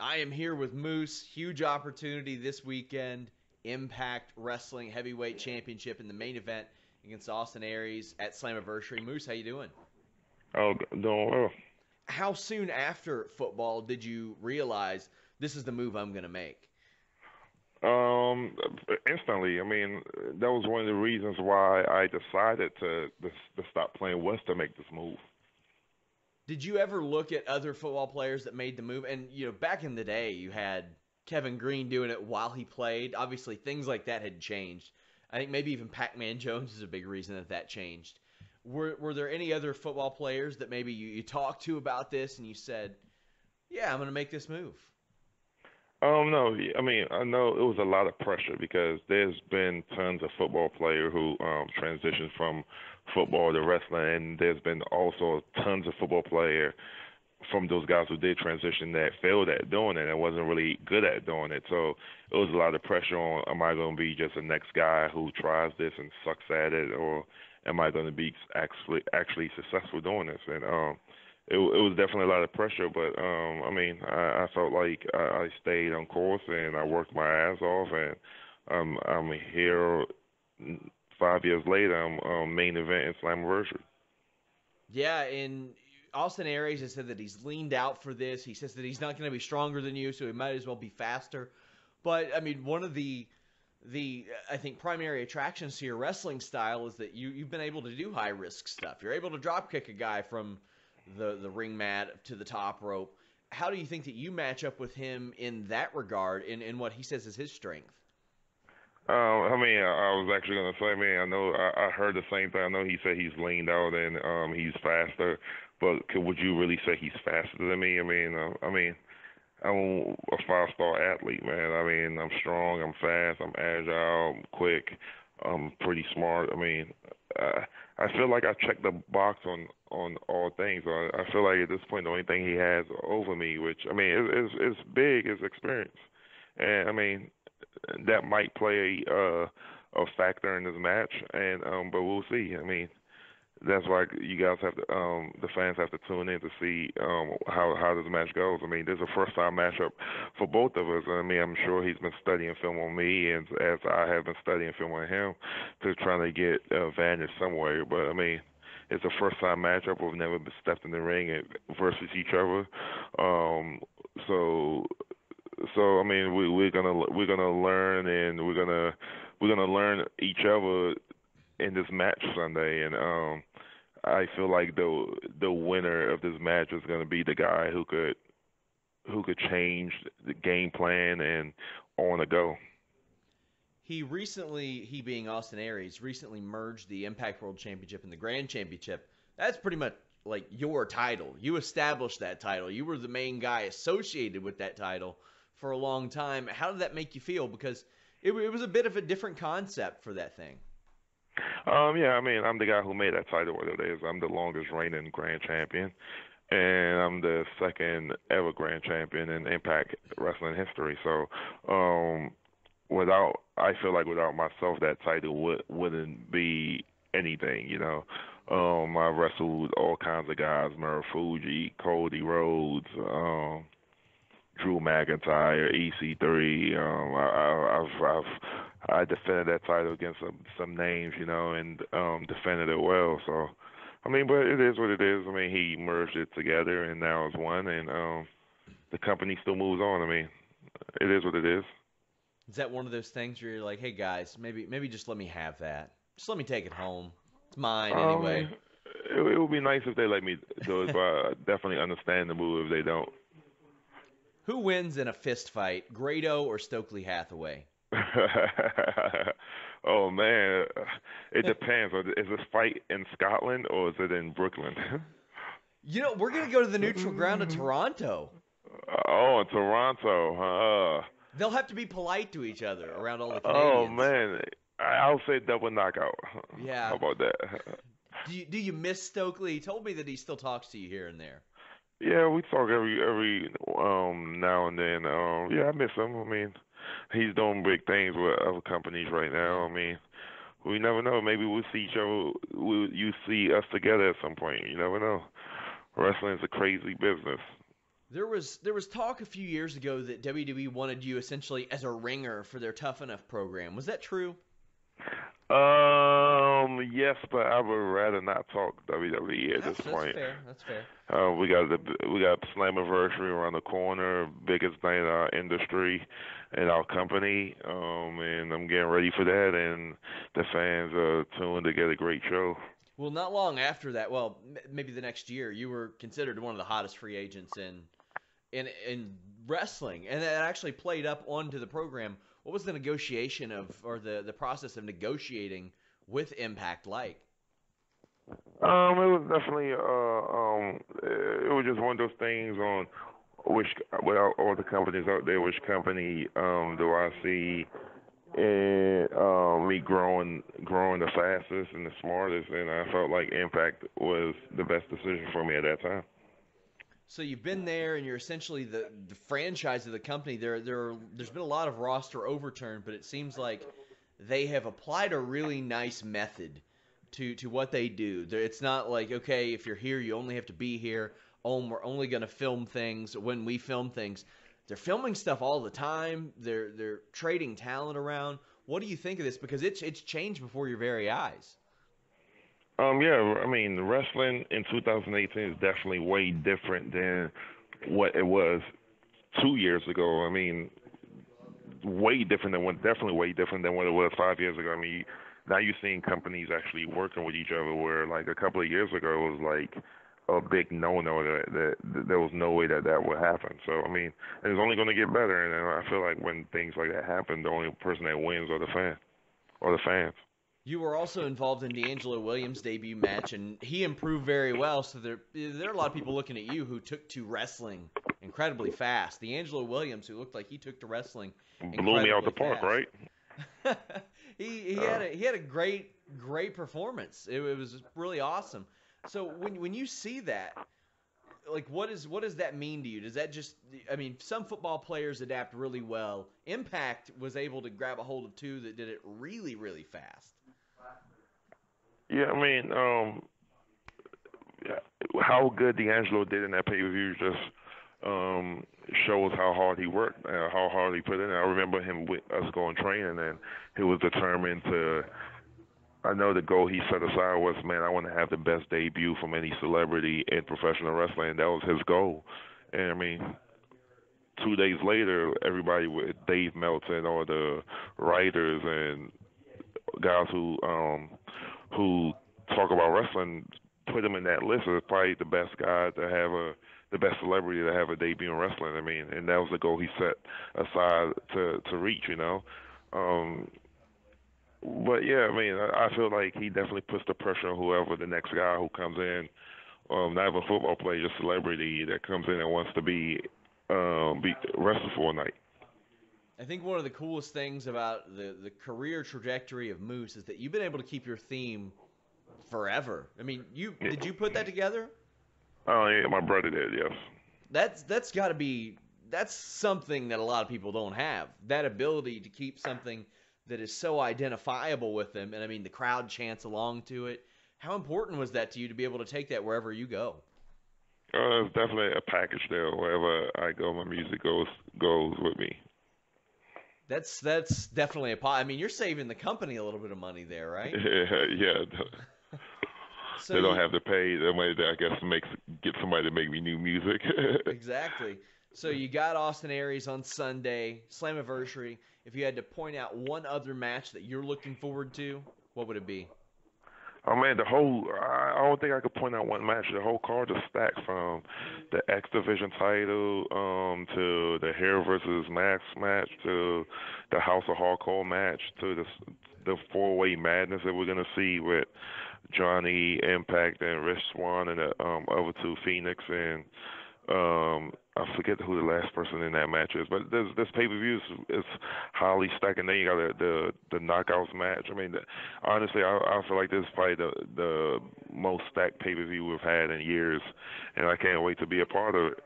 I am here with Moose. Huge opportunity this weekend. Impact Wrestling Heavyweight Championship in the main event against Austin Aries at Slammiversary. Moose, how you doing? Oh, doing well. How soon after football did you realize this is the move I'm going to make? Um, Instantly. I mean, that was one of the reasons why I decided to stop playing was to make this move. Did you ever look at other football players that made the move? And, back in the day, you had Kevin Green doing it while he played. Obviously, things like that had changed. I think maybe even Pac-Man Jones is a big reason that changed. Were there any other football players that maybe you talked to about this and you said, yeah, I'm going to make this move? No, I mean, I know it was a lot of pressure because there's been tons of football players who transitioned from football to wrestling, and there's been also tons of football player from those guys who did transition that failed at doing it and wasn't really good at doing it. So it was a lot of pressure on, am I going to be just the next guy who tries this and sucks at it, or am I going to be actually successful doing this? And it was definitely a lot of pressure, but I mean, I felt like I stayed on course and I worked my ass off, and I'm here 5 years later. I'm main event in Slammiversary. Yeah, and Austin Aries has said that he's leaned out for this. He says that he's not going to be stronger than you, so he might as well be faster. But I mean, one of the I think primary attractions to your wrestling style is that you've been able to do high risk stuff. You're able to drop kick a guy from the ring mat to the top rope. How do you think that you match up with him in that regard, in what he says is his strength? I mean, I was actually gonna say, man, I know I heard the same thing. I know he said he's leaned out and he's faster, but would you really say he's faster than me? I'm a five-star athlete, man. I mean, I'm strong, I'm fast, I'm agile, I'm quick, I'm pretty smart. I mean, I feel like I checked the box on all things. I feel like at this point, the only thing he has over me, which I mean, is big, is experience. And I mean, that might play a factor in this match, and but we'll see. I mean, that's why you guys have to, the fans have to tune in to see how this match goes. I mean, this is a first time matchup for both of us. I mean, I'm sure he's been studying film on me, and as I have been studying film on him, to trying to get advantage somewhere. But I mean, it's a first time matchup. We've never been stepped in the ring versus each other. Um, so so I mean, we're gonna learn, and we're gonna learn each other in this match Sunday, and I feel like the winner of this match is gonna be the guy who could change the game plan and on the go. He being Austin Aries, recently merged the Impact World Championship and the Grand Championship. That's pretty much like your title. You established that title. You were the main guy associated with that title for a long time. How did that make you feel? Because it was a bit of a different concept for that thing. Yeah, I mean, I'm the guy who made that title what it is. I'm the longest reigning grand champion, and I'm the second ever grand champion in Impact Wrestling history. So, I feel like without myself, that title wouldn't be anything, you know. I wrestled all kinds of guys: Fuji, Cody Rhodes, Drew McIntyre, EC3. I defended that title against some names, you know, and defended it well. So, I mean, but it is what it is. I mean, he merged it together, and now it's one, and the company still moves on. I mean, it is what it is. Is that one of those things where you're like, hey guys, maybe just let me have that. Just let me take it home. It's mine anyway. It would be nice if they let me do it, but I definitely understand the move if they don't. Who wins in a fist fight, Grado or Stokely Hathaway? Oh man, it depends. Is this fight in Scotland or is it in Brooklyn? We're gonna go to the neutral ground of Toronto. Oh, in Toronto. They'll have to be polite to each other around all the Oh Canadians. man, I'll say double knockout. How Yeah. about that? Do you miss Stokely? He told me that he still talks to you here and there. Yeah, we talk every now and then. Yeah, I miss him. I mean, he's doing big things with other companies right now. I mean, we never know. Maybe we'll see each other. You see us together at some point. You never know. Wrestling is a crazy business. There was talk a few years ago that WWE wanted you essentially as a ringer for their Tough Enough program. Was that true? Yes, but I would rather not talk WWE at this That's point. fair. That's fair. We got Slammiversary around the corner, biggest night in our industry and our company, and I'm getting ready for that, and the fans are tuned to get a great show. Well, not long after that, well, maybe the next year, you were considered one of the hottest free agents in wrestling, and that actually played up onto the program. What was the negotiation of, or the process of negotiating with Impact like? It was definitely it was just one of those things on which, with all the companies out there, which company do I see and me growing the fastest and the smartest, and I felt like Impact was the best decision for me at that time. So you've been there, and you're essentially the franchise of the company. There's been a lot of roster overturn, but it seems like they have applied a really nice method to what they do. It's not like, okay, if you're here, you only have to be here. Oh, we're only going to film things when we film things. They're filming stuff all the time. They're trading talent around. What do you think of this? Because it's changed before your very eyes. Yeah, I mean, wrestling in 2018 is definitely way different than what it was 2 years ago. I mean, definitely way different than what it was 5 years ago. I mean, now you're seeing companies actually working with each other, where like a couple of years ago it was like a big no-no that there was no way that would happen. So I mean, and it's only going to get better. And I feel like when things like that happen, the only person that wins are the fans. You were also involved in D'Angelo Williams' debut match, and he improved very well. So there are a lot of people looking at you who took to wrestling incredibly fast. D'Angelo Williams, who looked like he took to wrestling Blew me out the incredibly park, fast. right? He had a great performance. It was really awesome. So when you see that, like what does that mean to you? Does that just, I mean, some football players adapt really well. Impact was able to grab a hold of two that did it really fast. Yeah, I mean, how good D'Angelo did in that pay-per-view just shows how hard he worked, how hard he put in. I remember him with us going training, and he was determined to. I know the goal he set aside was, man, I want to have the best debut from any celebrity in professional wrestling. That was his goal, and I mean, 2 days later, everybody with Dave Meltzer, all the writers and guys who talk about wrestling, put him in that list as probably the best guy to have the best celebrity to have a debut in wrestling. I mean, and that was the goal he set aside to reach, you know. Um, but yeah, I mean, I feel like he definitely puts the pressure on whoever the next guy who comes in, not even a football player, just celebrity that comes in and wants to be wrestled for a night. I think one of the coolest things about the career trajectory of Moose is that you've been able to keep your theme forever. I mean, did you put that together? Oh yeah, my brother did. Yes. That's got to be, that's something that a lot of people don't have. That ability to keep something that is so identifiable with them, and I mean the crowd chants along to it. How important was that to you to be able to take that wherever you go? It's definitely a package there. Wherever I go, my music goes with me. That's definitely I mean, you're saving the company a little bit of money there, right? Yeah. So They don't have to pay. That might, I guess, get somebody to make me new music. exactly. So you got Austin Aries on Sunday, Slammiversary. If you had to point out one other match that you're looking forward to, what would it be? Oh man, I don't think I could point out one match. The whole card is stacked, from the X Division title to the Hair versus Max match, to the House of Hardcore match, to the four-way madness that we're gonna see with Johnny, Impact, and Rich Swann, and the other two, Phoenix, and I forget who the last person in that match is, but this pay-per-view is highly stacked. And then you got the knockouts match. I mean, honestly, I feel like this is probably the most stacked pay-per-view we've had in years, and I can't wait to be a part of it.